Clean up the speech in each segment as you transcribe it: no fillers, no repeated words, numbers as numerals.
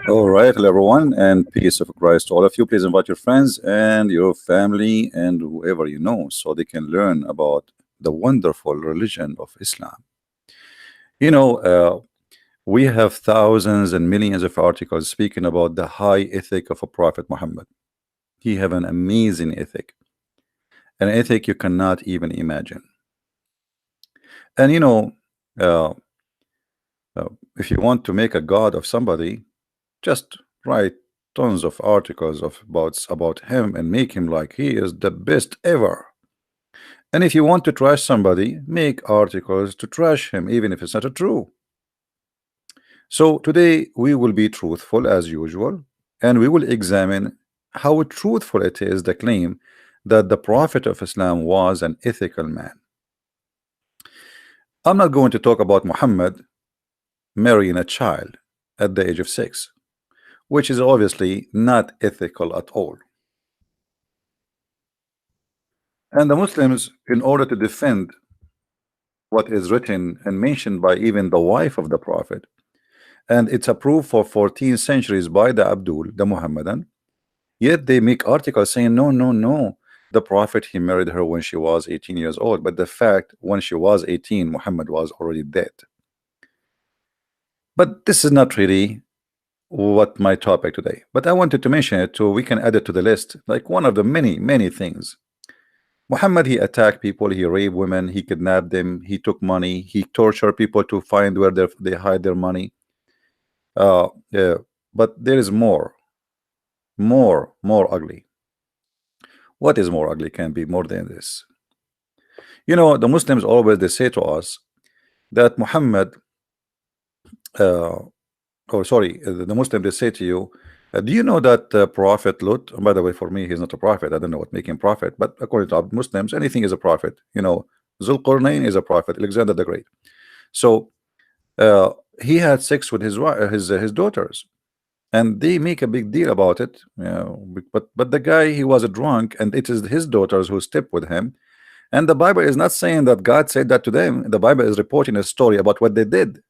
All right, hello everyone, and peace of Christ to all of you. Please invite your friends and your family and whoever you know so they can learn about the wonderful religion of Islam. You know, we have thousands and millions of articles speaking about the high ethic of a Prophet Muhammad. He have an amazing ethic, an ethic you cannot even imagine. And uh, if you want to make a god of somebody, just write tons of articles about him and make him like he is the best ever. And if you want to trash somebody, make articles to trash him, even if it's not true. So today we will be truthful as usual, and we will examine how truthful it is the claim that the Prophet of Islam was an ethical man. I'm not going to talk about Muhammad marrying a child at the age of 6, which is obviously not ethical at all. And the Muslims, in order to defend what is written and mentioned by even the wife of the Prophet, and it's approved for 14 centuries by the Abdul, the Muhammadan, yet they make articles saying, no, no, no, the Prophet, he married her when she was 18 years old. But the fact, when she was 18, Muhammad was already dead. But this is not really what my topic today. But I wanted to mention it so we can add it to the list, like one of the many, many things. Muhammad, he attacked people, he raped women, he kidnapped them, he took money, he tortured people to find where they hide their money. Yeah, but there is more ugly. What is more ugly can be more than this. The Muslims always they say to us that Muhammad, the Muslim they say to you, do you know that Prophet Lut? And by the way, for me, he's not a prophet. I don't know what making prophet, but according to Muslims, anything is a prophet. Zulqarnain is a prophet. Alexander the Great. So he had sex with his daughters, and they make a big deal about it. But the guy, he was a drunk, and it is his daughters who slept with him. And the Bible is not saying that God said that to them. The Bible is reporting a story about what they did.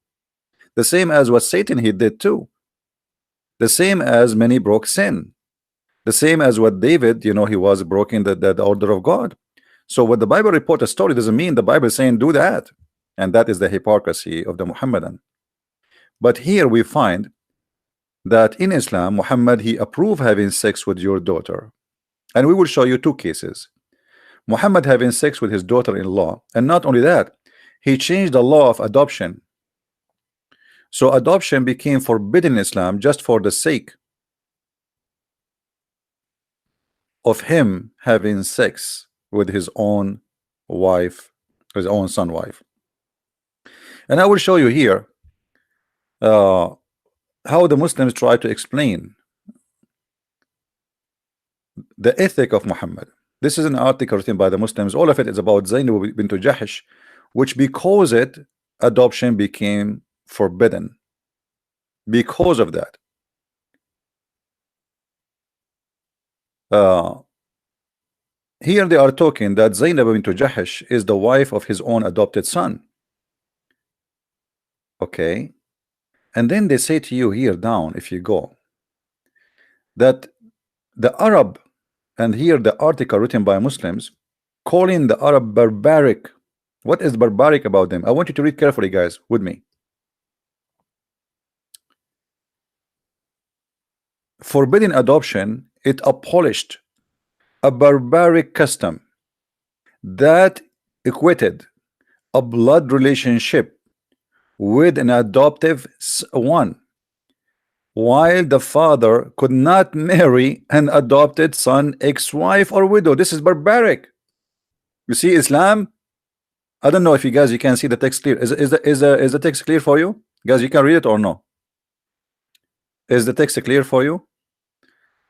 The same as what Satan he did too. The same as many broke sin. The same as what David, he was broken the order of God. So what the Bible report a story doesn't mean the Bible is saying do that. And that is the hypocrisy of the Muhammadan. But here we find that in Islam, Muhammad, he approved having sex with your daughter. And we will show you two cases. Muhammad having sex with his daughter-in-law, and not only that, he changed the law of adoption. So adoption became forbidden in Islam just for the sake of him having sex with his own wife, his own son wife. And I will show you here how the Muslims try to explain the ethic of Muhammad. This is an article written by the Muslims. All of it is about Zainab bint Jahsh, which because adoption became forbidden. Because of that. Here they are talking that Zainab bint Jahsh is the wife of his own adopted son. Okay. And then they say to you here down, if you go, that the Arab, and here the article written by Muslims, calling the Arab barbaric. What is barbaric about them? I want you to read carefully, guys, with me. Forbidding adoption, it abolished a barbaric custom that equated a blood relationship with an adoptive one, while the father could not marry an adopted son, ex-wife, or widow. This is barbaric. You see, Islam. I don't know if you guys can see the text clear. Is the text clear for you, guys? You can read it or no? Is the text clear for you?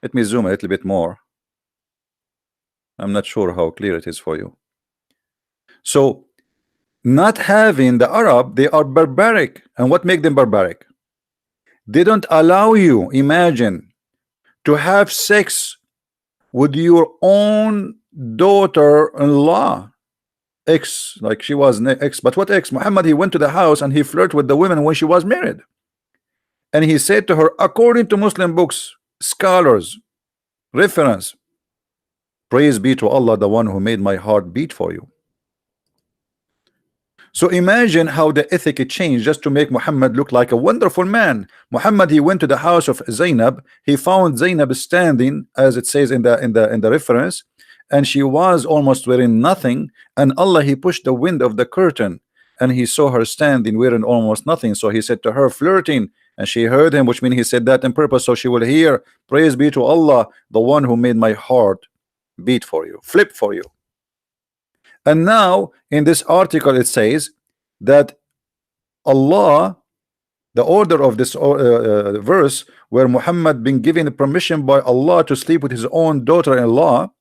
Let me zoom a little bit more. I'm not sure how clear it is for you. So, not having the Arab, they are barbaric. And what make them barbaric? They don't allow you, imagine, to have sex with your own daughter-in-law. Ex, like she was ex. But what ex? Muhammad, he went to the house and he flirted with the women when she was married. And he said to her, according to Muslim books, scholars, reference, praise be to Allah, the one who made my heart beat for you. So imagine how the ethic changed just to make Muhammad look like a wonderful man. Muhammad, he went to the house of Zainab. He found Zainab standing, as it says in the reference, and she was almost wearing nothing. And Allah, he pushed the wind of the curtain, and he saw her standing wearing almost nothing. So he said to her, flirting, and she heard him, which means he said that in purpose so she will hear. Praise be to Allah, the one who made my heart beat for you, flip for you. And now in this article it says that Allah, the order of this verse where Muhammad been given permission by Allah to sleep with his own daughter-in-law,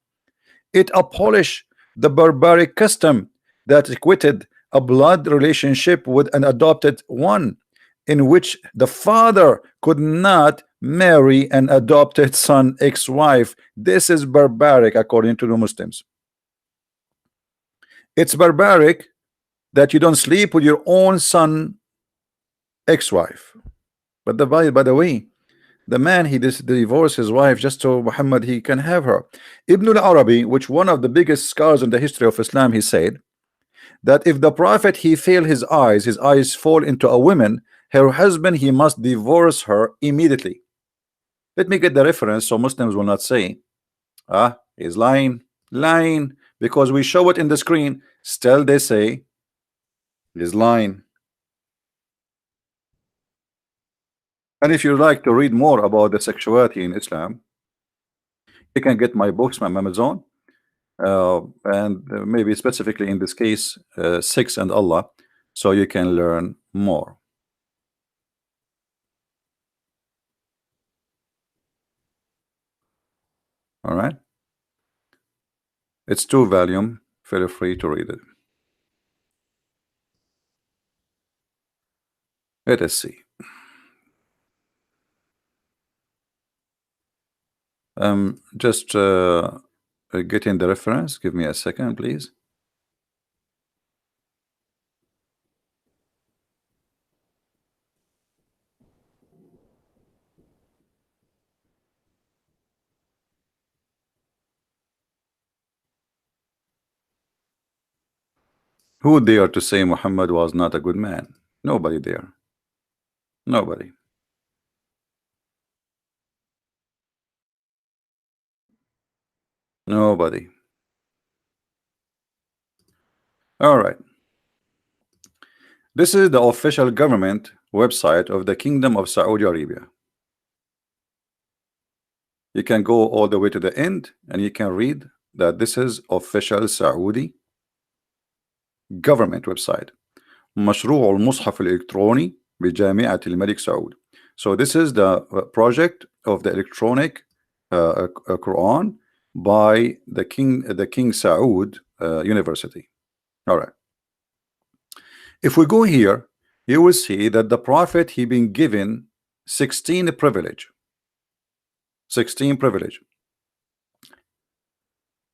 it abolished the barbaric custom that equated a blood relationship with an adopted one, in which the father could not marry an adopted son ex-wife. This is barbaric according to the Muslims. It's barbaric that you don't sleep with your own son ex-wife. But by the way, the man, he divorced his wife just so Muhammad he can have her. Ibn al-Arabi, which one of the biggest scholars in the history of Islam, he said that if the prophet he fail his eyes fall into a woman, her husband, he must divorce her immediately. Let me get the reference so Muslims will not say, he's lying, because we show it in the screen. Still they say he's lying. And if you like to read more about the sexuality in Islam, you can get my books from Amazon, and maybe specifically in this case, Sex and Allah, so you can learn more. All right, it's 2 volume. Feel free to read it. Let us see. Just getting the reference. Give me a second, please. Who dare to say Muhammad was not a good man? Nobody there. Nobody. Nobody. All right. This is the official government website of the Kingdom of Saudi Arabia. You can go all the way to the end and you can read that this is official Saudi government website. مشروع المصحف الإلكتروني بجامعة الملك سعود. So this is the project of the electronic Quran by the King Saud University. All right. If we go here, you will see that the prophet he been given 16 privilege. 16 privilege.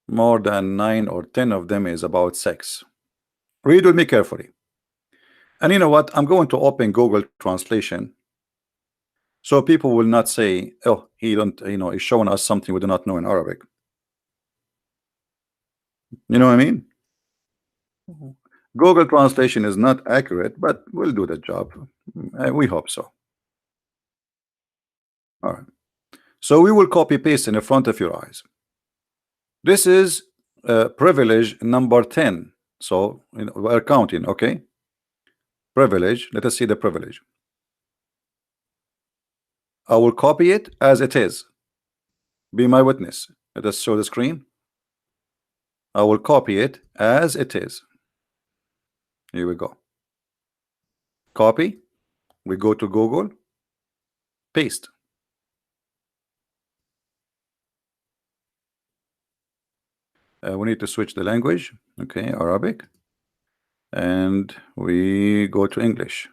More than 9 or 10 of them is about sex. Read with me carefully. And you know what? I'm going to open Google translation so people will not say, oh, he don't, he's showing us something we do not know in Arabic. You know what I mean? Google translation is not accurate, but we'll do the job. We hope so. All right. So we will copy paste in the front of your eyes. This is privilege number 10. So we're counting, okay? Privilege. Let us see the privilege. I will copy it as it is. Be my witness. Let us show the screen. I will copy it as it is. Here we go. Copy. We go to Google. Paste. We need to switch the language. Okay, Arabic. And we go to English.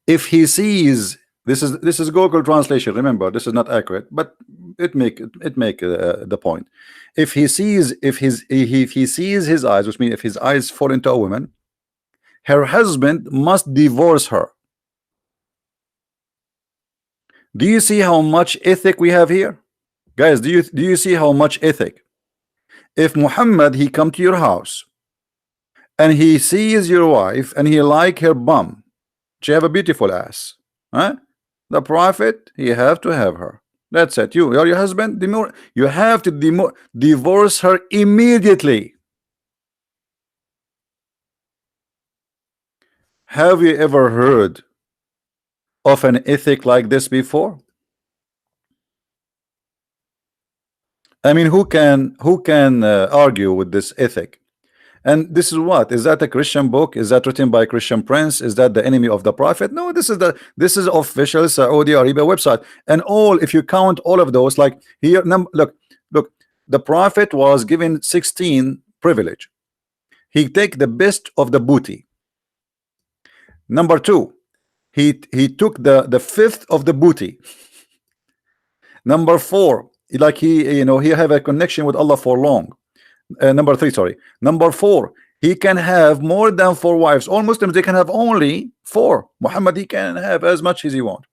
If he sees, this is Google translation. Remember, this is not accurate, but it make the point. If he sees his eyes, which means if his eyes fall into a woman, her husband must divorce her. Do you see how much ethic we have here? Guys, do you see how much ethic? If Muhammad he come to your house and he sees your wife and he like her bum, she have a beautiful ass, huh? The prophet he have to have her. That's it. You are your husband. You have to divorce her immediately. Have you ever heard of an ethic like this before? I mean, who can argue with this ethic? And this is what? Is that a Christian book? Is that written by a Christian prince? Is that the enemy of the prophet? No, this is official Saudi Arabia website. And all, if you count all of those, like here, look, the prophet was given 16 privilege. He take the best of the booty. Number two, he took the fifth of the booty. Number four, like he have a connection with Allah for long. Number three, sorry. Number four, he can have more than 4 wives. All Muslims, they can have only 4. Muhammad, he can have as much as he want.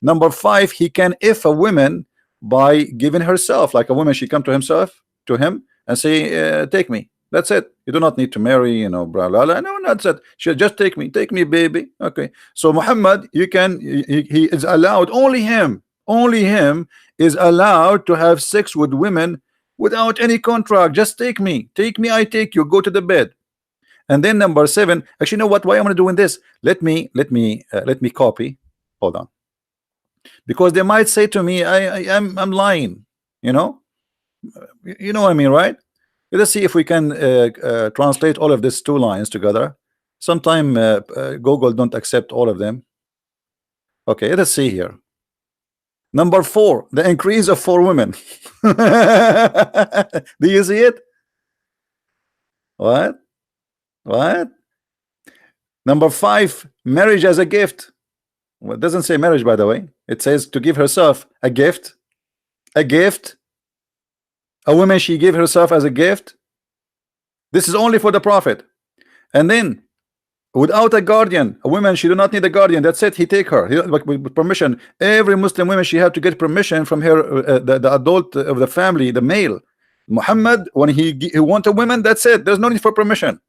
Number 5, he can if a woman by giving herself, like a woman, she come to him and say, take me. That's it. You do not need to marry, blah blah blah. No, that's it. She just take me, baby. Okay. So Muhammad, he is allowed, only him is allowed to have sex with women without any contract. Just take me, I take you, go to the bed. And then number 7, actually, you know what? Why am I doing this? Let me copy. Hold on, because they might say to me, I'm lying. You know what I mean, right? Let's see if we can translate all of these 2 lines together. Sometime Google don't accept all of them. Okay, let's see here. Number 4, the increase of 4 women. Do you see it? What? Number 5, marriage as a gift. Well, it doesn't say marriage, by the way. It says to give herself a gift. A woman, she gave herself as a gift. This is only for the prophet. And then without a guardian, a woman, she do not need a guardian. That's it. He take her with permission. Every Muslim woman, she had to get permission from her the adult of the family, the male. Muhammad, when he want a woman, that's it. There's no need for permission.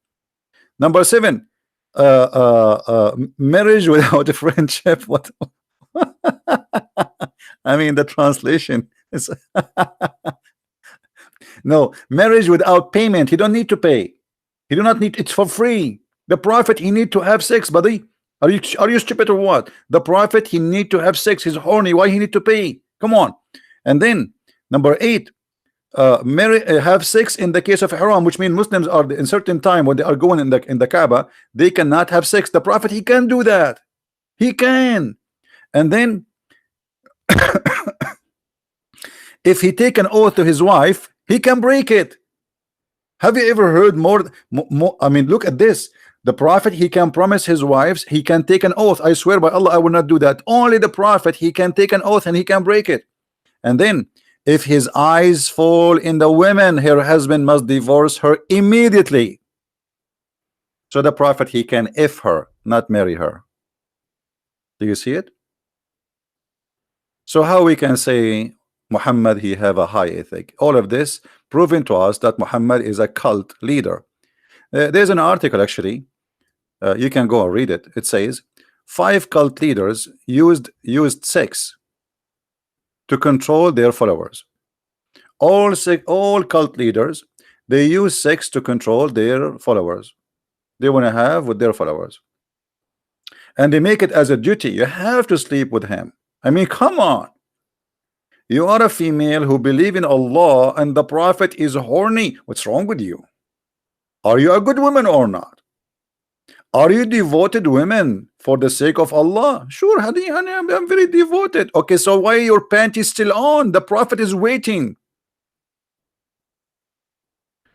Number 7, marriage without a friendship. What? I mean, the translation is no, marriage without payment. He don't need to pay. He do not need. It's for free. The prophet, he need to have sex, buddy. Are you stupid or what? The prophet, he need to have sex. He's horny. Why he need to pay? Come on. And then number 8, have sex in the case of haram, which means Muslims are in certain time when they are going in the Kaaba, they cannot have sex. The prophet, he can do that. He can. And then if he take an oath to his wife, he can break it. Have you ever heard more? I mean, look at this. The prophet, he can promise his wives, he can take an oath. I swear by Allah, I will not do that. Only the prophet, he can take an oath and he can break it. And then if his eyes fall in the women, her husband must divorce her immediately. So the prophet, he can if her, not marry her. Do you see it? So how we can say Muhammad, he have a high ethic? All of this proving to us that Muhammad is a cult leader. There's an article, actually, you can go and read it. It says 5 cult leaders used sex to control their followers. All cult leaders, they use sex to control their followers. They want to have with their followers, and they make it as a duty. You have to sleep with him. I mean, come on. You are a female who believe in Allah and the prophet is horny. What's wrong with you? Are you a good woman or not? Are you devoted women for the sake of Allah? Sure, honey, I'm very devoted. Okay, so why your panties still on? The prophet is waiting.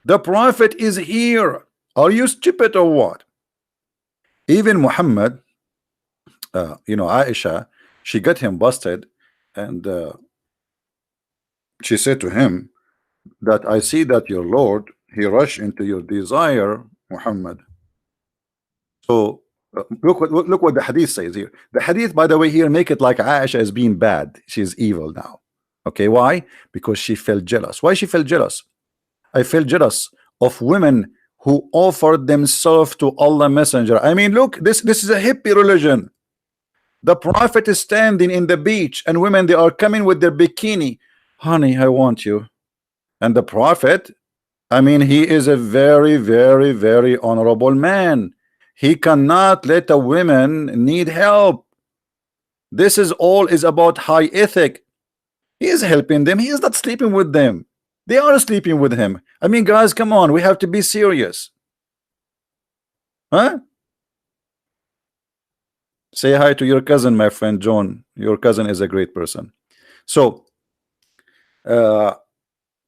The prophet is here. Are you stupid or what? Even Muhammad, Aisha, she got him busted, and she said to him that I see that your Lord, he rushed into your desire, Muhammad. So Look what the hadith says here. The hadith, by the way, here make it like Aisha is being bad. She's evil now. Okay, why? Because she felt jealous. Why she felt jealous? I felt jealous of women who offered themselves to Allah Messenger. I mean, look, this is a hippie religion. The Prophet is standing in the beach, and women they are coming with their bikini. Honey, I want you. And the Prophet, I mean, he is a very, very, very honorable man. He cannot let a woman need help. This is all is about high ethic. He is helping them. He is not sleeping with them. They are sleeping with him. I mean, guys, come on. We have to be serious. Huh? Say hi to your cousin, my friend John. Your cousin is a great person. So,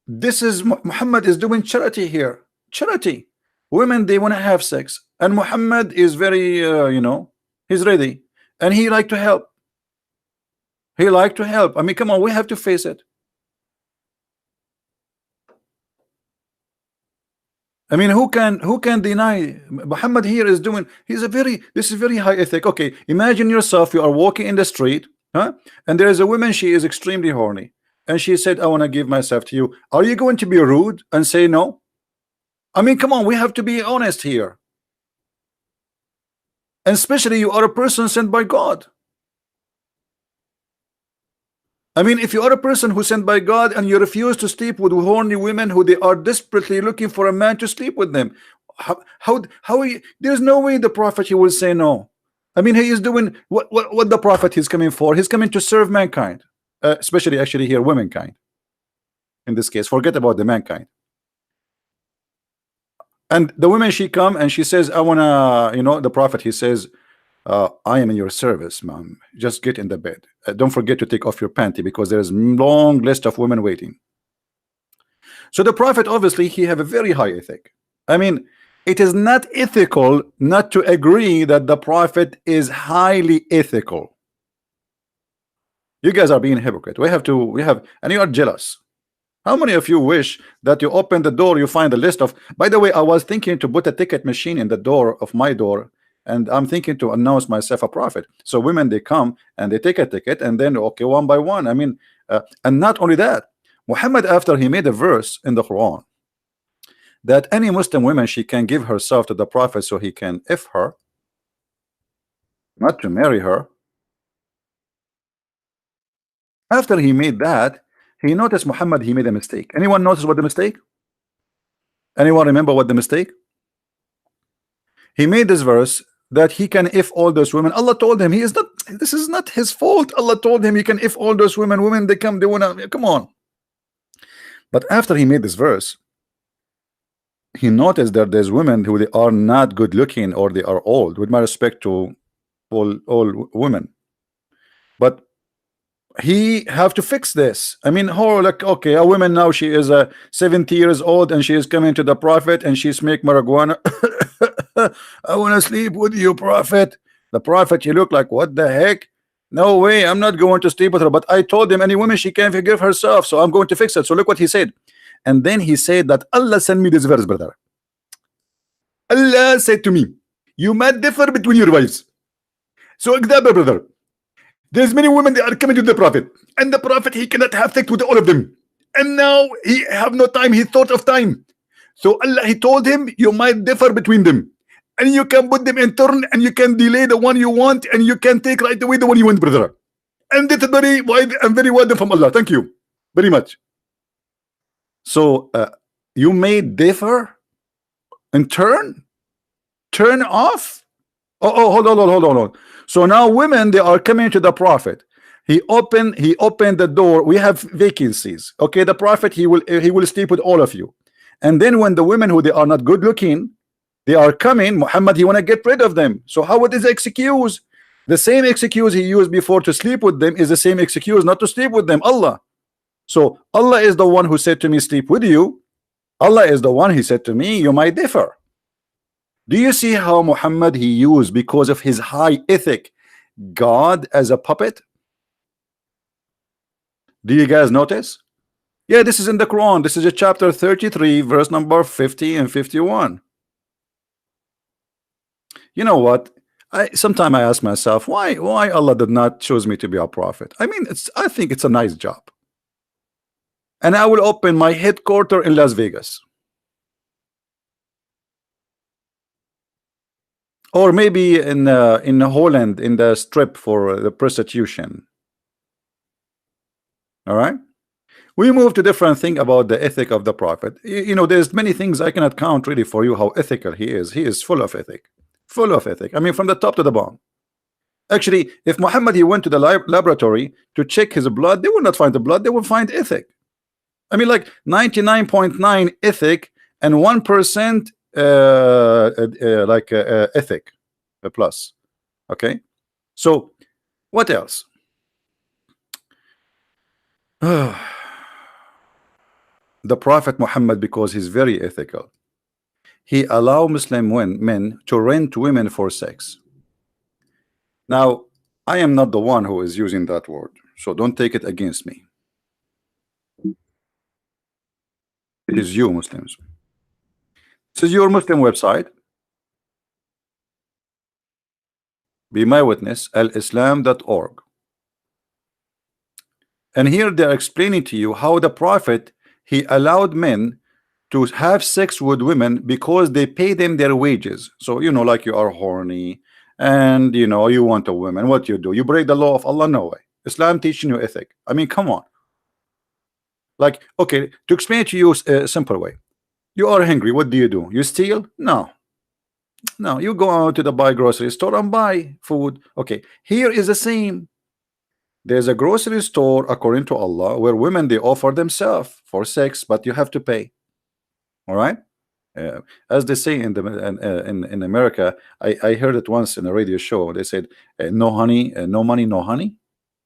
this is Muhammad is doing charity here. Charity. Women, they want to have sex. And Muhammad is very, you know, he's ready. And he like to help. He like to help. I mean, come on, we have to face it. I mean, who can deny Muhammad here is doing, this is very high ethic. Okay, imagine yourself, you are walking in the street, huh? And there is a woman, she is extremely horny. And she said, I want to give myself to you. Are you going to be rude and say no? I mean, come on, we have to be honest here. And especially you are a person sent by God. I mean, if you are a person who sent by God and you refuse to sleep with horny women who they are desperately looking for a man to sleep with them, there's no way the prophet he will say no. I mean, he is doing what the prophet is coming for. He's coming to serve mankind, especially actually here womankind. In this case, forget about the mankind. And the woman, she come and she says, I wanna, you know, the prophet he says, I am in your service, ma'am. Just get in the bed. Don't forget to take off your panty because there's a long list of women waiting. So the prophet, obviously, he have a very high ethic. I mean, it is not ethical not to agree that the prophet is highly ethical. You guys are being hypocrite. And you are jealous. How many of you wish that you open the door, you find a list of, by the way, I was thinking to put a ticket machine in the door of my door. And I'm thinking to announce myself a prophet. So women, they come and they take a ticket and then, okay, one by one. I mean, and not only that, Muhammad, after he made a verse in the Quran that any Muslim woman, she can give herself to the prophet so he can if her, not to marry her. After he made that, he noticed Muhammad, he made a mistake. Anyone notice what the mistake? Anyone remember what the mistake? He made this verse that he can if all those women. Allah told him this is not his fault. Allah told him he can if all those women they come, they wanna come on. But after he made this verse, he noticed that there's women who they are not good looking or they are old, with my respect to all women. But he have to fix this. I mean, like, okay, a woman now, she is 70 years old and she is coming to the prophet and she's make marijuana. I want to sleep with you, prophet. The prophet, he looked like, what the heck? No way, I'm not going to sleep with her. But I told him any woman, she can't forgive herself, so I'm going to fix it. So look what he said. And then he said that Allah sent me this verse, brother. Allah said to me, you might differ between your wives. So example, brother, there's many women that are coming to the prophet, and the prophet, he cannot have sex with all of them. And now he have no time, he thought of time. So Allah, he told him, you might differ between them. And you can put them in turn, and you can delay the one you want, and you can take right away the one you want, brother. And that's very wide and very wide from Allah. Thank you very much. So you may differ and turn off. Oh, hold on. So now women, they are coming to the prophet. He opened the door. We have vacancies. Okay, the prophet, he will sleep with all of you. And then when the women who they are not good looking, they are coming, Muhammad, he want to get rid of them. So how would this excuse? The same excuse he used before to sleep with them is the same excuse not to sleep with them. Allah. So Allah is the one who said to me, sleep with you. Allah is the one, he said to me, you might differ. Do you see how Muhammad, he used, because of his high ethic, God as a puppet? Do you guys notice? Yeah, this is in the Quran. This is a chapter 33, verse number 50 and 51. You know what? I sometimes I ask myself why Allah did not choose me to be a prophet. I mean, I think it's a nice job, and I will open my headquarter in Las Vegas, or maybe in Holland in the strip for the prostitution. All right. We move to different thing about the ethic of the prophet. You know, there's many things I cannot count really for you how ethical he is. He is full of ethic, full of ethic. I mean, from the top to the bottom. Actually, if Muhammad he went to the laboratory to check his blood, they will not find the blood. They will find ethic. I mean, like 99.9 ethic and 1% ethic plus. Okay. So what else? The Prophet Muhammad, because he's very ethical, he allow Muslim men to rent women for sex. Now, I am not the one who is using that word, so don't take it against me. It is you Muslims. This is your Muslim website. Be my witness, alislam.org. And here they're explaining to you how the Prophet he allowed men to have sex with women because they pay them their wages. So you know, like you are horny and you know you want a woman, what you do? You break the law of Allah? No way. Islam teaching you ethic. I mean, come on. Like, okay, to explain it to you a simple way. You are hungry, what do? You steal? No. No, you go out to the buy grocery store and buy food. Okay, here is the same. There's a grocery store according to Allah where women they offer themselves for sex, but you have to pay. All right. As they say in the in America, I heard it once in a radio show. They said, "No honey, no money, no honey."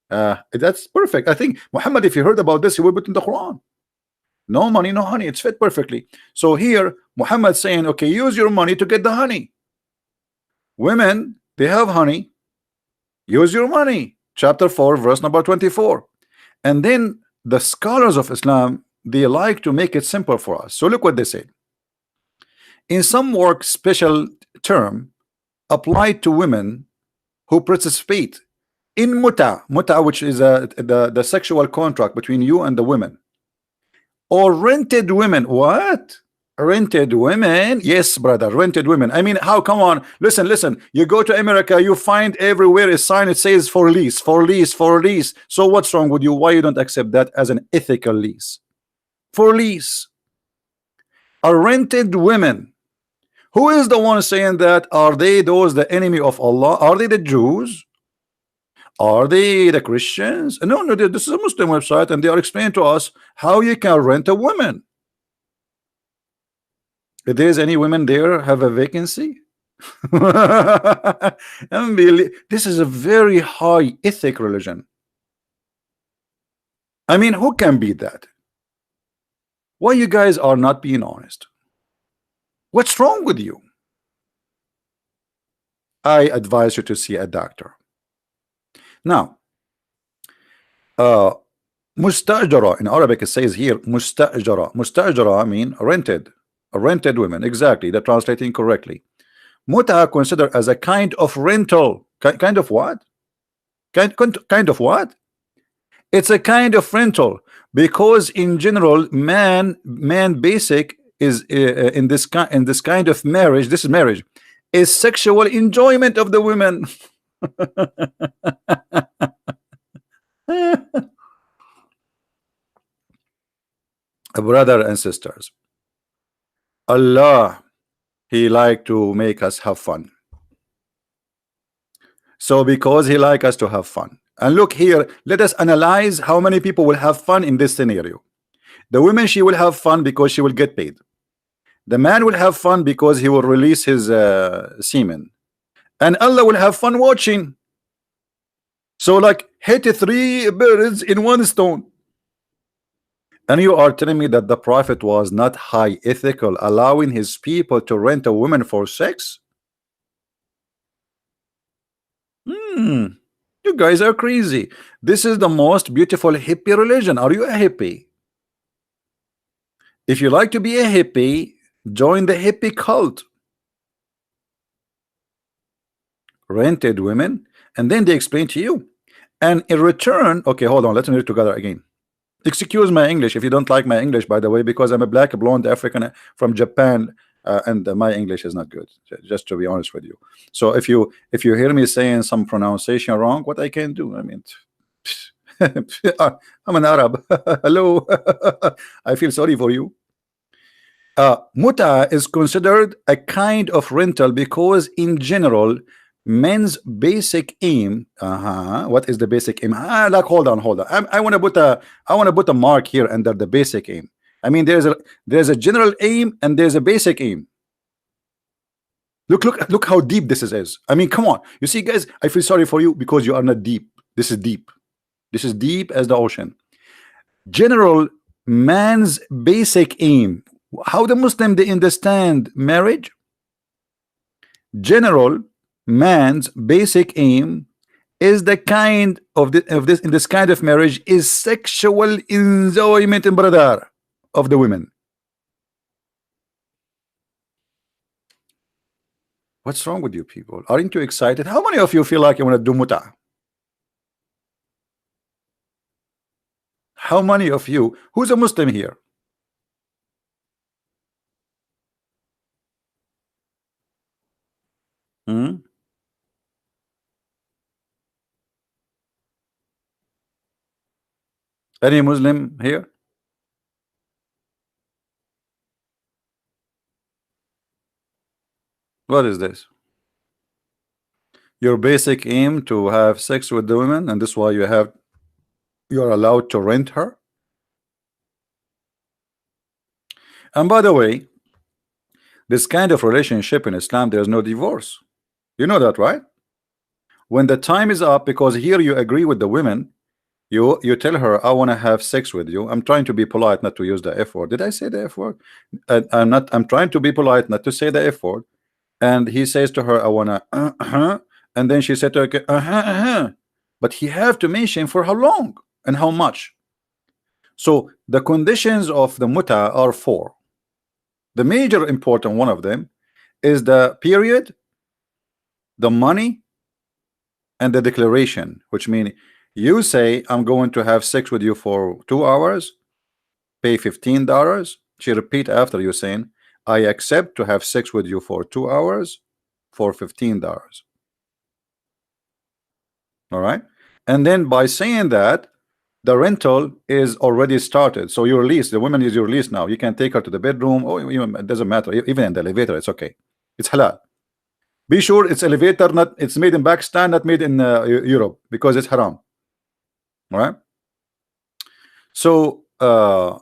That's perfect. I think Muhammad, if you heard about this, he would put in the Quran. No money, no honey. It's fit perfectly. So here, Muhammad saying, okay, use your money to get the honey. Women, they have honey. Use your money. Chapter 4, verse number 24. And then the scholars of Islam, they like to make it simple for us. So look what they say. In some work, special term applied to women who participate in muta, which is the sexual contract between you and the women, or rented women. What? Rented women? Yes, brother, rented women. I mean, how? Come on, listen. You go to America, you find everywhere a sign, it says for lease, for lease, for lease. So what's wrong with you? Why you don't accept that as an ethical lease? For lease. Are rented women. Who is the one saying that? Are they those the enemy of Allah? Are they the Jews? Are they the Christians? No, this is a Muslim website, and they are explaining to us how you can rent a woman. If there's any women there have a vacancy, this is a very high ethic religion. I mean, who can beat that? Why you guys are not being honest? What's wrong with you? I advise you to see a doctor. Now, mustajara in Arabic, it says here mustajara. Mustajara mean rented, rented women. Exactly, they're translating correctly. Muta considered as a kind of rental. Kind of what? Kind of what? It's a kind of rental because in general, man basic is in this kind of marriage. This is marriage, is sexual enjoyment of the women. Brother and sisters, Allah, he like to make us have fun. So because he like us to have fun, and look here, let us analyze how many people will have fun in this scenario. The woman, she will have fun because she will get paid. The man will have fun because he will release his semen, and Allah will have fun watching. So like hit 3 birds in 1 stone. And you are telling me that the Prophet was not high ethical, allowing his people to rent a woman for sex? You guys are crazy. This is the most beautiful hippie religion. Are you a hippie? If you like to be a hippie, join the hippie cult. rented women, and then they explain to you. And in return, okay, hold on, let's read it together again. Excuse my English if you don't like my English, by the way, because I'm a black blonde African from Japan, and my English is not good, just to be honest with you. So if you hear me saying some pronunciation wrong, what I can do? I mean, I'm an Arab. Hello. I feel sorry for you. Muta is considered a kind of rental because in general men's basic aim, what is the basic aim? Like, hold on, I want to put a mark here under the basic aim. I mean, there's a general aim and there's a basic aim. Look how deep this is. I mean, come on. You see, guys, I feel sorry for you because you are not deep. This is deep. This is deep as the ocean. General man's basic aim. How the Muslim they understand marriage? General man's basic aim is the kind of this in this kind of marriage is sexual enjoyment, brother, of the women. What's wrong with you people? Aren't you excited? How many of you feel like you want to do muta? How many of you? Who's a Muslim here? Any Muslim here? What is this? Your basic aim to have sex with the women, and this is why you're allowed to rent her. And by the way, this kind of relationship in Islam, there's no divorce. You know that, right? When the time is up, because here you agree with the women, you tell her, I want to have sex with you. I'm trying to be polite, not to use the F word. Did I say the F word? I'm trying to be polite, not to say the F word. And he says to her, I want to and then she said to her, but he have to mention for how long and how much. So the conditions of the muta are 4. The major important one of them is the period, the money, and the declaration, which means you say, I'm going to have sex with you for 2 hours, pay $15. She repeat after you saying, I accept to have sex with you for 2 hours for $15. All right. And then by saying that, the rental is already started. So you're released. The woman is your release now. You can take her to the bedroom. Or even, it doesn't matter. Even in the elevator, it's okay. It's halal. Be sure it's elevator, not it's made in Pakistan, not made in Europe, because it's haram. All right. So I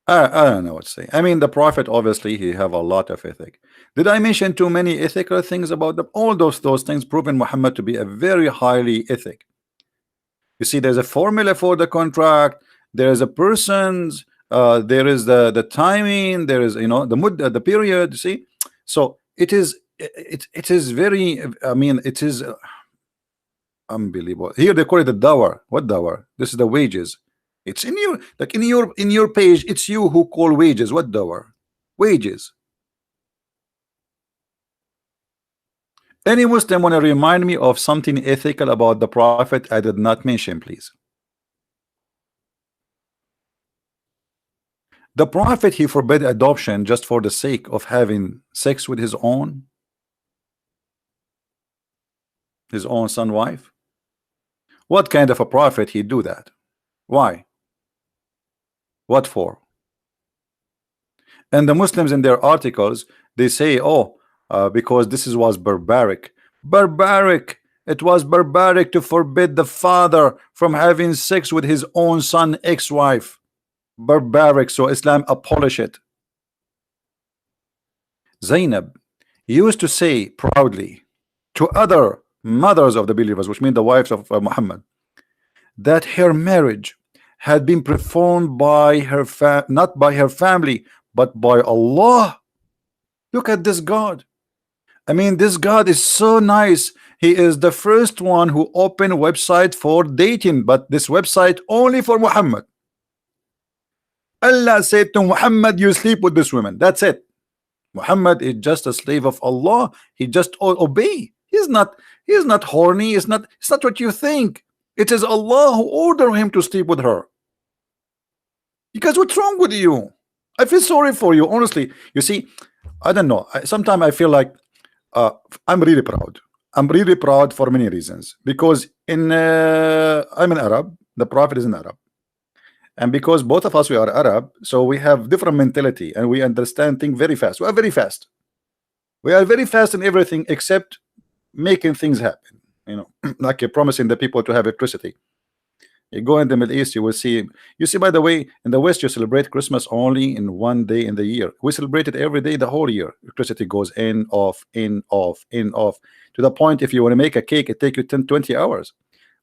don't know what to say. I mean, the Prophet obviously he have a lot of ethic. Did I mention too many ethical things about them? All those things proven Muhammad to be a very highly ethic. You see, there's a formula for the contract. There is a person's. There is the timing. There is the period. You see, so it is very. I mean, it is unbelievable. Here they call it the Dawah. What Dawah? This is the wages. It's in your in your page. It's you who call wages. What Dawah? Wages. Any Muslim want to remind me of something ethical about the Prophet I did not mention, please? The Prophet he forbade adoption just for the sake of having sex with his own son wife. What kind of a prophet he do that? Why? What for? And the Muslims in their articles they say, oh, because this was barbaric. It was barbaric to forbid the father from having sex with his own son ex-wife. Barbaric, so Islam abolish it. Zainab used to say proudly to other mothers of the believers, which mean the wives of Muhammad, that her marriage had been performed by her not by her family but by Allah. Look at this God. I mean, this God is so nice. He is the first one who opened a website for dating, but this website only for Muhammad. Allah said to Muhammad, you sleep with this woman. That's it. Muhammad is just a slave of Allah. He just obey. He's not horny. It's not what you think. It is Allah who ordered him to sleep with her. Because what's wrong with you? I feel sorry for you, honestly. You see, I don't know. Sometimes I feel like I'm really proud. I'm really proud for many reasons. Because I'm an Arab. The Prophet is an Arab. And because both of us we are Arab, so we have different mentality and we understand things very fast. We are very fast. We are very fast in everything except making things happen. You know, like promising the people to have electricity. You go in the Middle East, you will see. You see, by the way, in the West, you celebrate Christmas only in one day in the year. We celebrate it every day, the whole year. Electricity goes in, off, in, off, in, off. To the point, if you want to make a cake, it takes you 10, 20 hours.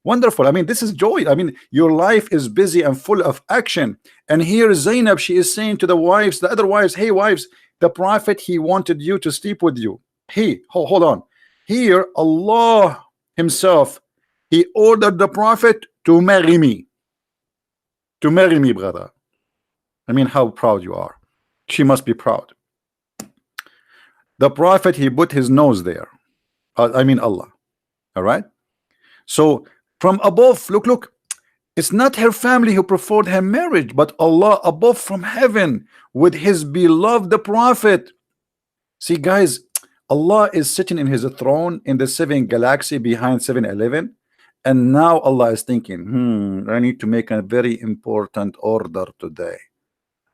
Wonderful. I mean, this is joy. I mean, your life is busy and full of action. And here Zainab, she is saying to the wives, the other wives, hey, wives, the Prophet, he wanted you to sleep with you. Hold on. Here, Allah himself, he ordered the Prophet to marry me. To marry me, brother. I mean, how proud you are. She must be proud. The Prophet, he put his nose there. I mean, Allah. All right. So from above, look, it's not her family who preferred her marriage, but Allah above from heaven with his beloved Prophet. See, guys, Allah is sitting in his throne in the 7th galaxy behind 7-Eleven. And now Allah is thinking, I need to make a very important order today.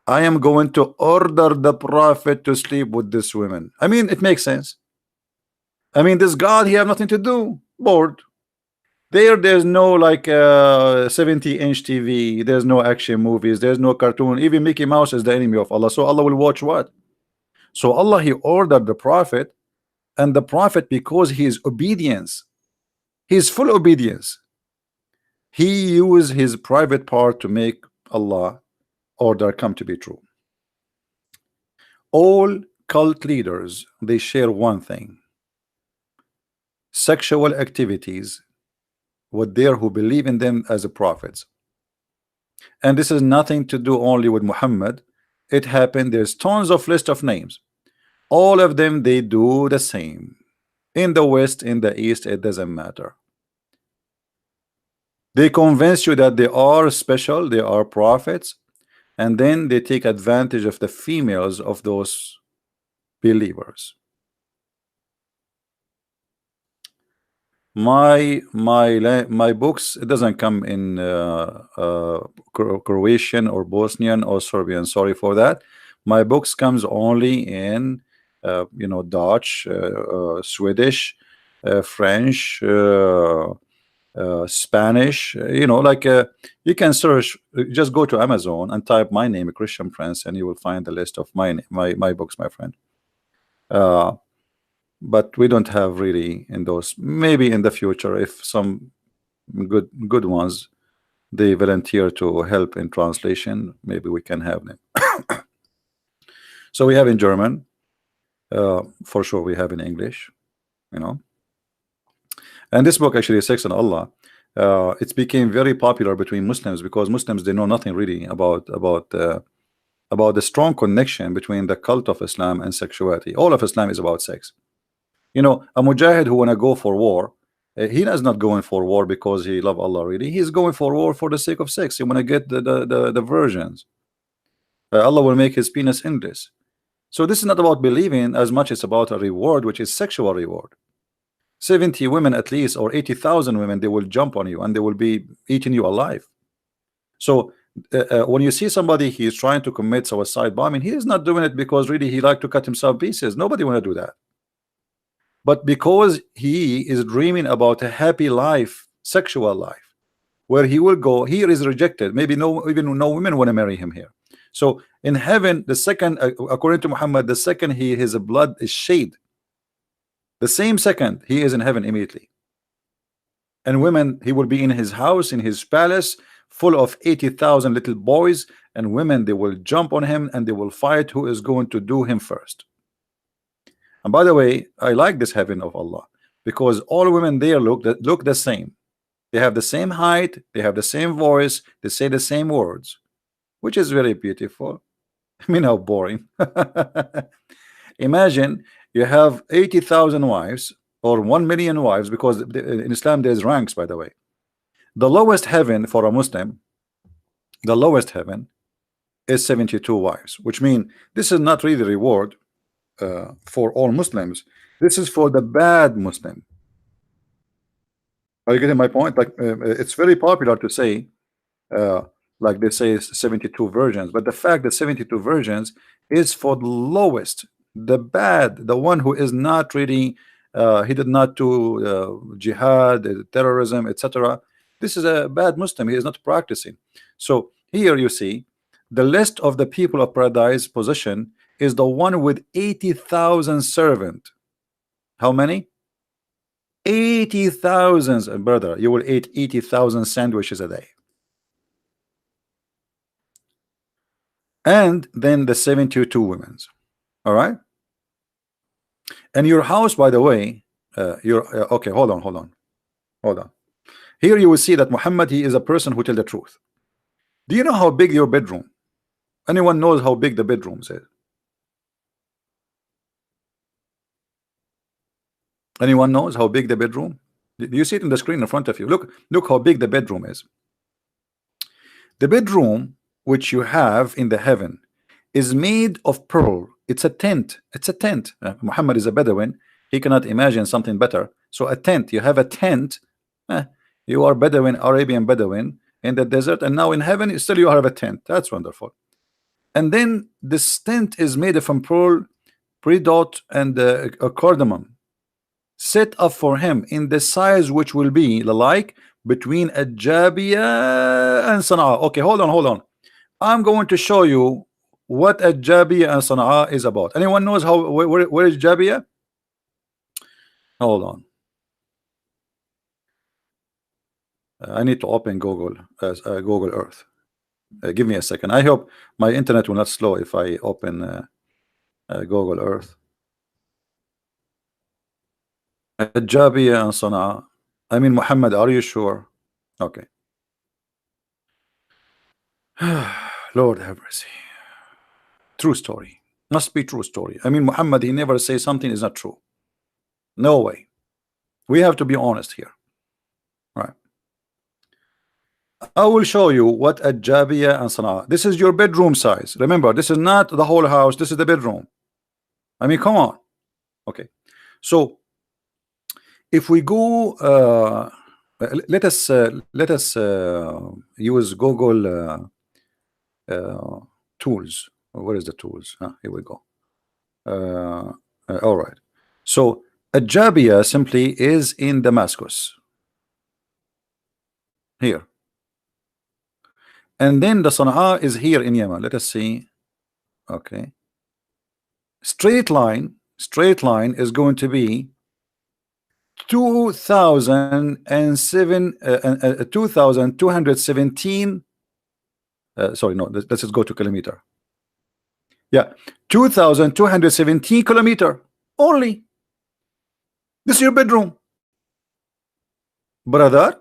I am going to order the Prophet to sleep with this woman. I mean, it makes sense. I mean, this God, he have nothing to do. Bored. There's no like 70-inch TV. There's no action movies. There's no cartoon. Even Mickey Mouse is the enemy of Allah. So Allah will watch what? So Allah, he ordered the Prophet, and the Prophet, because he is obedience, his full obedience, he used his private part to make Allah order come to be true. All cult leaders, they share one thing: sexual activities with there who believe in them as the prophets. And this is nothing to do only with Muhammad. It happened. There's tons of list of names. All of them, they do the same. In the West, in the East, it doesn't matter. They convince you that they are special, they are prophets, and then they take advantage of the females of those believers. My books, it doesn't come in Croatian or Bosnian or Serbian. Sorry for that. My books comes only in Dutch, Swedish, French, Spanish. You can search. Just go to Amazon and type my name, Christian Prince, and you will find the list of my books, my friend. But we don't have really in those. Maybe in the future, if some good ones they volunteer to help in translation, maybe we can have them. So we have in German, for sure. We have in English, and this book actually, Sex and Allah, it became very popular between Muslims because Muslims, they know nothing really about the strong connection between the cult of Islam and sexuality. All of Islam is about sex. A mujahid who want to go for war, he is not going for war because he love Allah really. He's going for war for the sake of sex. He want to get the virgins. Allah will make his penis endless. So this is not about believing as much as about a reward, which is sexual reward. 70 women at least, or 80,000 women, they will jump on you and they will be eating you alive. So when you see somebody, he is trying to commit suicide bombing, he is not doing it because really he like to cut himself pieces. Nobody want to do that. But because he is dreaming about a happy life, sexual life, where he will go, here is rejected. Maybe even no women want to marry him here. So in heaven, the second, according to Muhammad, the second his blood is shed, the same second he is in heaven immediately. And women, he will be in his house, in his palace, full of 80,000 little boys, and women, they will jump on him and they will fight who is going to do him first. And by the way, I like this heaven of Allah because all women there look the same. They have the same height, they have the same voice, they say the same words, which is very beautiful. I mean, how boring. Imagine you have 80,000 wives or 1 million wives, because in Islam there's ranks, by the way. The lowest heaven for a Muslim, the lowest heaven is 72 wives, which means this is not really reward for all Muslims. This is for the bad Muslim. Are you getting my point? Like it's very popular to say uh, like they say 72 virgins, but the fact that 72 virgins is for the lowest, the bad, the one who is not really he did not do jihad, terrorism, etc. This is a bad Muslim. He is not practicing. So here you see the list of the people of paradise position is the one with 80,000 servant. How many? 80,000. Brother, you will eat 80,000 sandwiches a day. And then the 72 women. All right. And your house, by the way, okay, hold on. Here you will see that Muhammad, he is a person who tell the truth. Do you know how big your bedroom? Anyone knows how big the bedroom is? Anyone knows how big the bedroom? Do you see it on the screen in front of you? Look how big the bedroom is. The bedroom which you have in the heaven is made of pearl. It's a tent. It's a tent. Muhammad is a Bedouin. He cannot imagine something better. So a tent. You have a tent. You are Bedouin, Arabian Bedouin in the desert, and now in heaven still you have a tent. That's wonderful. And then this tent is made from pearl, peridot, and cardamom, set up for him in the size which will be like between a Jabia and Sana'a. Okay, hold on. I'm going to show you what a Jabia and Sana'a is about. Anyone knows how where is Jabia? Hold on. I need to open Google Google Earth. Give me a second. I hope my internet will not slow if I open Google Earth. Jabia and Sana'a. I mean, Muhammad, are you sure? Okay. Lord have mercy. True story. Must be true story. I mean, Muhammad, he never say something is not true. No way. We have to be honest here. Right. I will show you what a Jabia and Sana'a. This is your bedroom size. Remember, this is not the whole house. This is the bedroom. I mean, come on. Okay. So if we go let us use Google tools. Where is the tools? Here we go. All right. So a Jabia simply is in Damascus. Here. And then the Sana'a is here in Yemen. Let us see. Okay. Straight line is going to be 2,217 sorry, no, let's just go to kilometer. Yeah, 2,217 kilometer only. This is your bedroom, brother.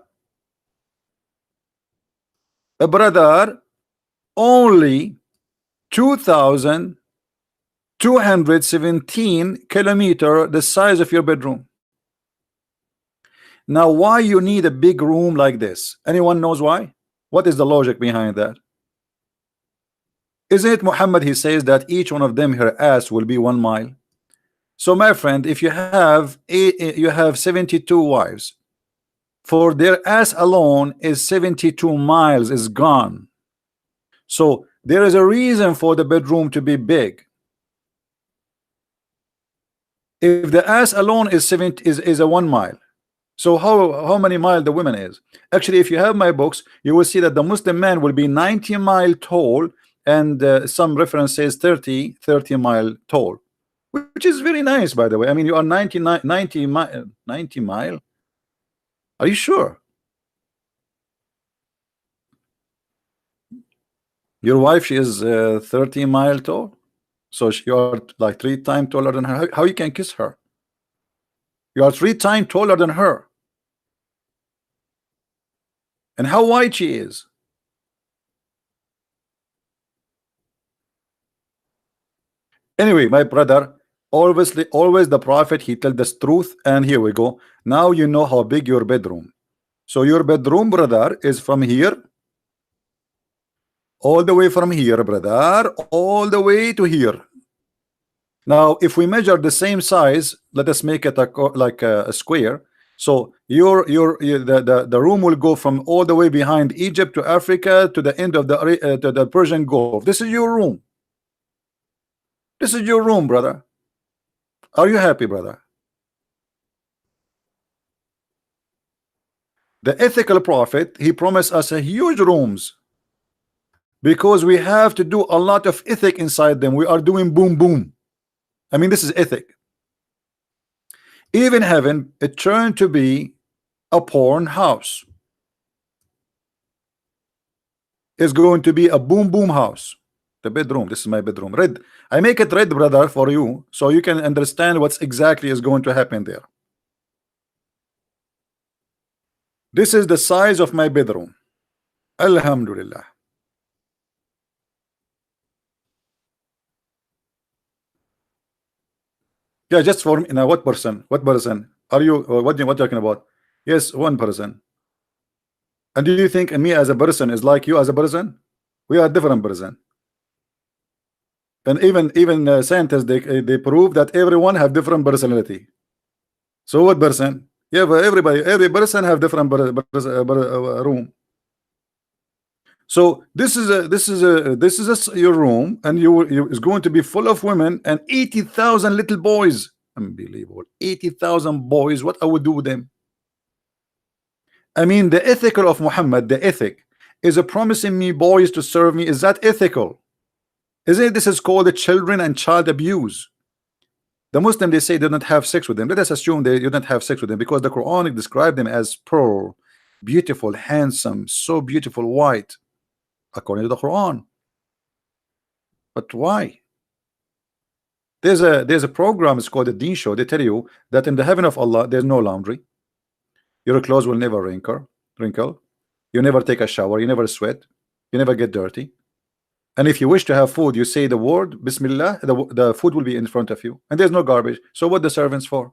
A brother, only 2,217 kilometer, the size of your bedroom. Now, why you need a big room like this? Anyone knows why? What is the logic behind that? Isn't it Muhammad, he says that each one of them, her ass will be 1 mile. So my friend, if you have 72 wives, for their ass alone is 72 miles is gone. So there is a reason for the bedroom to be big. If the ass alone is a 1 mile, so how many miles the woman is? Actually, if you have my books, you will see that the Muslim man will be 90 mile tall, and some reference says 30 mile tall, which is very nice, by the way. I mean, you are 90 mile. Are you sure? Your wife, she is 30 mile tall, so you are like 3 times taller than her. How you can kiss her? You are 3 times taller than her. And how wide she is? Anyway, my brother, Always the prophet, he tell the truth. And here we go. Now you know how big your bedroom. So your bedroom, brother, is from here, all the way from here, brother, all the way to here. Now, if we measure the same size, let us make it like a square. So the room will go from all the way behind Egypt to Africa to the end of the Persian Gulf. This is your room. This is your room, brother. Are you happy, brother? The ethical prophet, he promised us a huge rooms because we have to do a lot of ethic inside them. We are doing boom boom. I mean, this is ethic. Even heaven, it turned to be a porn house. It's going to be a boom boom house. The bedroom, this is my bedroom. Red. I make it red, brother, for you, so you can understand what's exactly is going to happen there. This is the size of my bedroom. Alhamdulillah. Yeah, just for me. Now, what person? What person? Are you? What you talking about? Yes, one person. And do you think me as a person is like you as a person? We are different person. And even scientists, they prove that everyone have different personality. So what person? Yeah, but every person have different room. So this is your room, and you is going to be full of women and 80,000 little boys. Unbelievable. 80,000 boys. What I would do with them? I mean, the ethical of Muhammad, the ethic is a promising me boys to serve me. Is that ethical? Isn't it? This is called the children and child abuse. The Muslim, they say they don't have sex with them. Let us assume they don't have sex with them because the Quran described them as pearl, beautiful, handsome, so beautiful, white, according to the Quran. But why? There's a program, it's called the Deen Show. They tell you that in the heaven of Allah there's no laundry. Your clothes will never wrinkle. You never take a shower. You never sweat. You never get dirty. And if you wish to have food, you say the word Bismillah, the food will be in front of you, and there's no garbage. So what the servants for?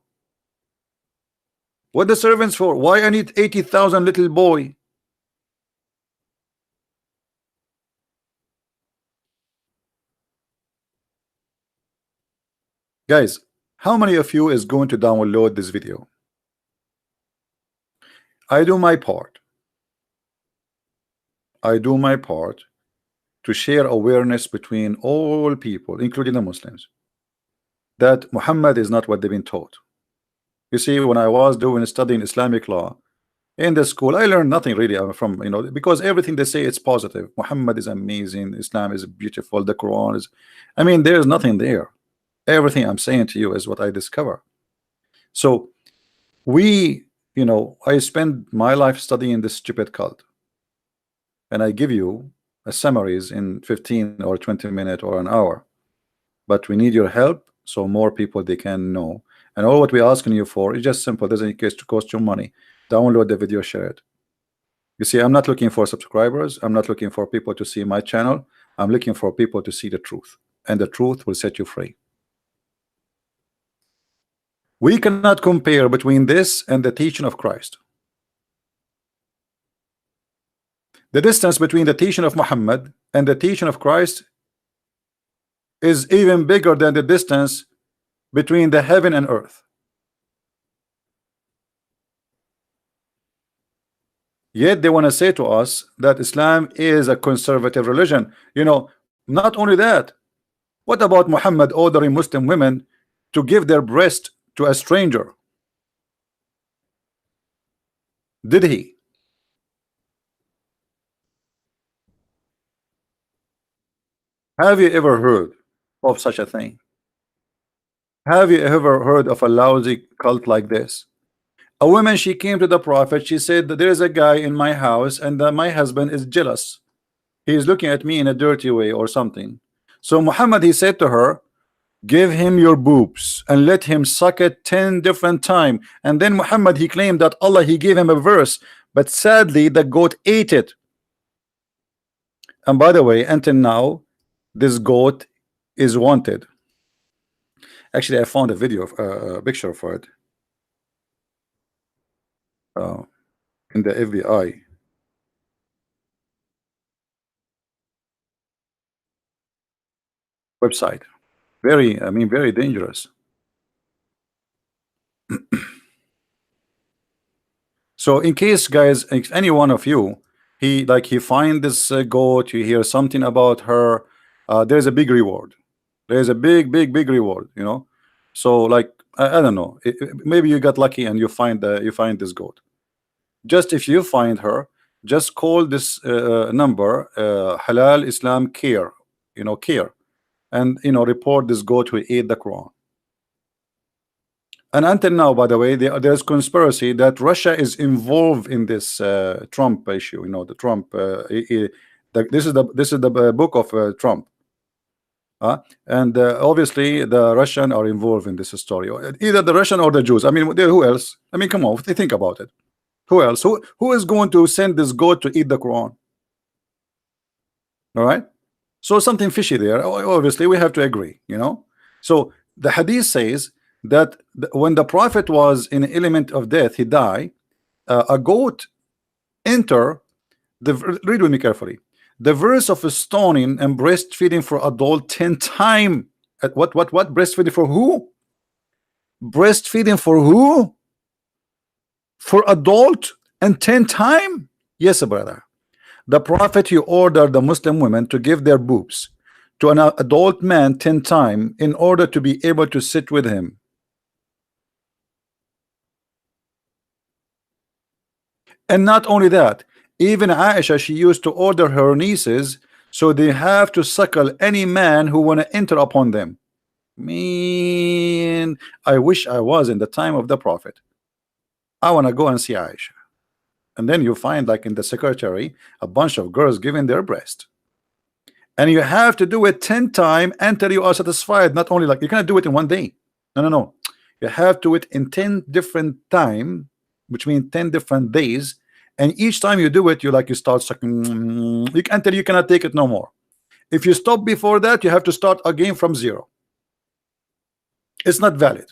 What the servants for? Why I need 80,000 little boy? Guys, how many of you is going to download this video? I do my part. I do my part to share awareness between all people, including the Muslims, that Muhammad is not what they've been taught. You see, when I was studying Islamic law in the school, I learned nothing really from, because everything they say it's positive. Muhammad is amazing. Islam is beautiful. The Quran is, I mean, there's nothing there. Everything I'm saying to you is what I discover. So I spend my life studying this stupid cult, and I give you a summaries in 15 or 20 minutes or an hour. But we need your help so more people they can know. And all what we're asking you for is just simple. Doesn't cost you money. Download the video, share it. You see, I'm not looking for subscribers. I'm not looking for people to see my channel. I'm looking for people to see the truth, and the truth will set you free. We cannot compare between this and the teaching of Christ. The distance between the teaching of Muhammad and the teaching of Christ is even bigger than the distance between the heaven and earth. Yet they want to say to us that Islam is a conservative religion. Not only that, what about Muhammad ordering Muslim women to give their breast to a stranger? Did he? Have you ever heard of such a thing? Have you ever heard of a lousy cult like this? A woman, she came to the prophet. She said that there is a guy in my house, and my husband is jealous. He is looking at me in a dirty way or something. So Muhammad, he said to her, give him your boobs and let him suck it 10 different times. And then Muhammad, he claimed that Allah, he gave him a verse, but sadly the goat ate it. And by the way, until now this goat is wanted. Actually, I found a video of a picture for it uh, in the FBI website. Very, I mean, very dangerous. So in case, guys, if any one of you, he find this goat, you hear something about her, there's a big reward. There's a big reward, you know. So like I don't know, maybe you got lucky and you find this goat. Just if you find her, just call this number, Halal Islam Care, you know, care, and you know, report this goat who ate the Quran. And until now, by the way, there's conspiracy that Russia is involved in this Trump issue. You know, the Trump. This is the book of Trump, and obviously the Russian are involved in this story. Either the Russian or the Jews. I mean, who else? I mean, come on, think about it. Who else? Who is going to send this goat to eat the Quran? All right. So something fishy there. Obviously, we have to agree. You know. So the Hadith says that when the Prophet was in an element of death, he died. A goat enter the. Read with me carefully. The verse of stoning and breastfeeding for adult 10 times. What breastfeeding for who? Breastfeeding for who? For adult and 10 times? Yes, brother. The Prophet, he ordered the Muslim women to give their boobs to an adult man 10 times in order to be able to sit with him. And not only that, even Aisha, she used to order her nieces so they have to suckle any man who want to enter upon them. Man, I wish I was in the time of the Prophet. I want to go and see Aisha. And then you find, like in the secretary, a bunch of girls giving their breast. And you have to do it 10 times until you are satisfied. Not only like you cannot do it in one day. No. You have to do it in 10 different times, which means 10 different days. And each time you do it, you start sucking until you cannot take it no more. If you stop before that, you have to start again from zero. It's not valid.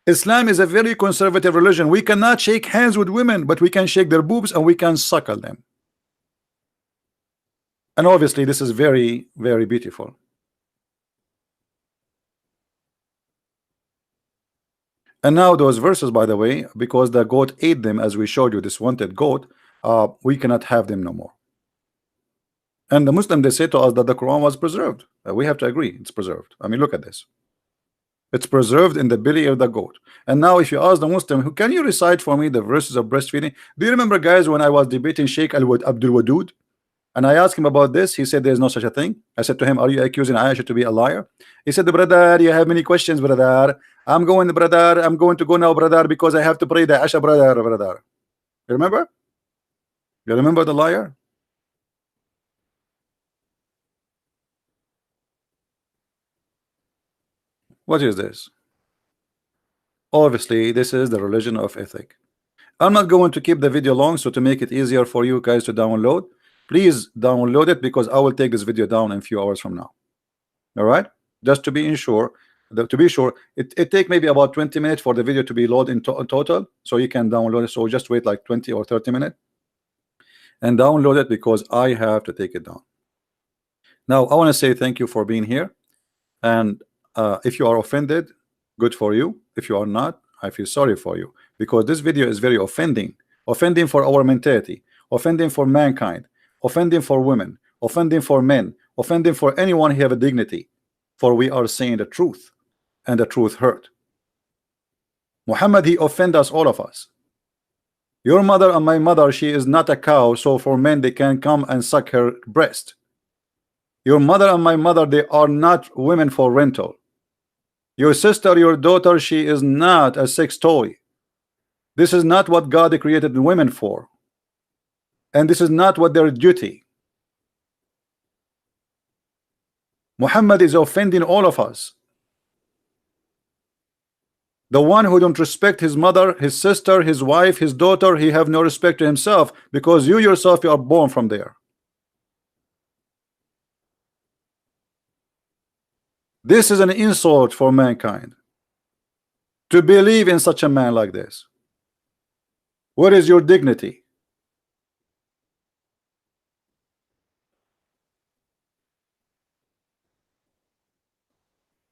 Islam is a very conservative religion. We cannot shake hands with women, but we can shake their boobs and we can suckle them. And obviously this is very, very beautiful. And now those verses, by the way, because the goat ate them, as we showed you, this wanted goat, we cannot have them no more. And the Muslim, they say to us that the Quran was preserved. We have to agree, it's preserved. I mean, look at this. It's preserved in the belly of the goat. And now if you ask the Muslim, who can you recite for me the verses of breastfeeding? Do you remember, guys, when I was debating Sheikh Abdul Wadud? And I asked him about this. He said there's no such a thing. I said to him, are you accusing Aisha to be a liar? He said, brother, you have many questions, brother. I'm going to go now, brother, because I have to pray the Aisha, brother. You remember? You remember the liar? What is this? Obviously, this is the religion of ethic. I'm not going to keep the video long, so to make it easier for you guys to download, please download it, because I will take this video down in a few hours from now. All right, just to be sure, it take maybe about 20 minutes for the video to be loaded in total, so you can download it. So just wait like 20 or 30 minutes and download it, because I have to take it down. Now I want to say thank you for being here, and if you are offended, good for you. If you are not, I feel sorry for you, because this video is very offending for our mentality, offending for mankind, offending for women, offending for men, offending for anyone who have a dignity, for we are saying the truth, and the truth hurt. Muhammad, he offend us, all of us. Your mother and my mother, she is not a cow, so for men they can come and suck her breast. Your mother and my mother, they are not women for rental. Your sister, your daughter, she is not a sex toy. This is not what God created women for, and this is not what their duty. Muhammad is offending all of us. The one who don't respect his mother, his sister, his wife, his daughter, he have no respect to himself, because you yourself, you are born from there. This is an insult for mankind to believe in such a man like this. What is your dignity?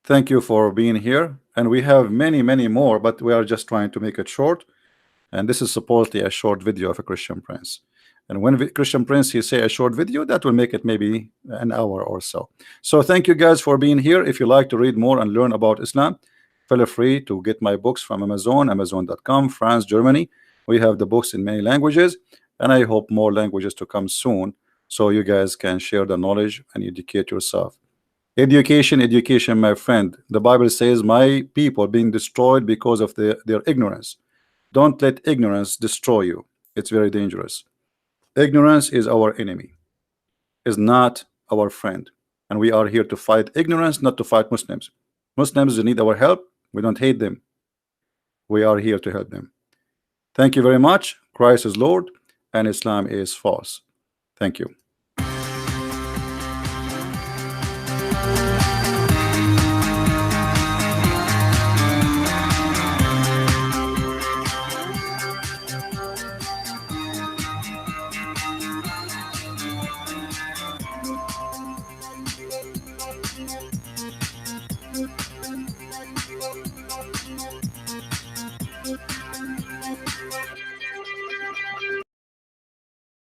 Thank you for being here, and we have many more, but we are just trying to make it short. And this is supposedly a short video of a Christian Prince. And when Christian Prince he say a short video, that will make it maybe an hour or so. So thank you guys for being here. If you like to read more and learn about Islam, feel free to get my books from Amazon, Amazon.com, France, Germany. We have the books in many languages, and I hope more languages to come soon, so you guys can share the knowledge and educate yourself. Education, my friend. The Bible says, my people being destroyed because of their ignorance. Don't let ignorance destroy you. It's very dangerous. Ignorance is our enemy, is not our friend. And we are here to fight ignorance, not to fight Muslims. Muslims need our help. We don't hate them. We are here to help them. Thank you very much. Christ is Lord and Islam is false. Thank you.